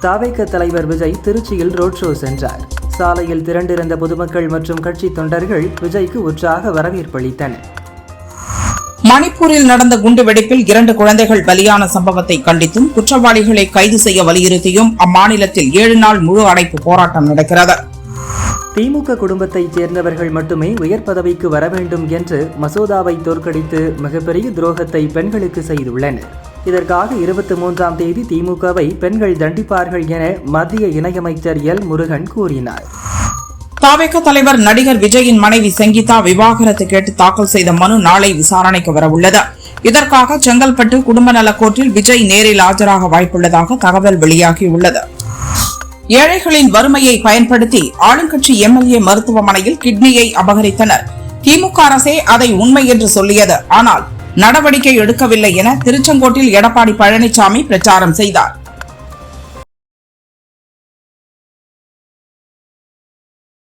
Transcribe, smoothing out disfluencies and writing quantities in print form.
தவிக தலைவர் விஜய் திருச்சியில் road show சென்றார். சாலையில் திரண்டிருந்த பொதுமக்கள் மற்றும் கட்சி தொண்டர்கள் விஜய்க்கு உற்சாக வரவேற்பளித்தனர். மணிப்பூரில் நடந்த குண்டுவெடிப்பில் 2 குழந்தைகள் பலியான சம்பவத்தை கண்டித்தும் குற்றவாளிகளை கைது செய்ய வலியுறுத்தியும் அம்மாநிலத்தில் 7 நாள் முழு அடைப்பு போராட்டம் நடக்கிறது. திமுக குடும்பத்தைச் சேர்ந்தவர்கள் மட்டுமே உயர் பதவிக்கு வர வேண்டும் என்று மசோதாவை தோற்கடித்து மிகப்பெரிய துரோகத்தை பெண்களுக்கு செய்துள்ளனர். இதற்காக 23ஆம் தேதி திமுகவை பெண்கள் தண்டிப்பார்கள் என மத்திய இணையமைச்சர் எல் முருகன் கூறினார். தவிக தலைவர் நடிகர் விஜயின் மனைவி சங்கீதா விவாகரத்து கேட்டு தாக்கல் செய்த மனு நாளை விசாரணைக்கு வரவுள்ளது. இதற்காக செங்கல்பட்டு குடும்ப நல கோர்ட்டில் விஜய் நேரில் ஆஜராக வாய்ப்புள்ளதாக தகவல் வெளியாகியுள்ளது. ஏழைகளின் வறுமையை பயன்படுத்தி ஆளுங்கட்சி எம்எல்ஏ மருத்துவமனையில் கிட்னியை அபகரித்தனர். திமுக அரசே அதை உண்மை என்று சொல்லியது. ஆனால் நடவடிக்கை எடுக்கவில்லை என திருச்செங்கோட்டில் எடப்பாடி பழனிசாமி பிரச்சாரம் செய்தார்.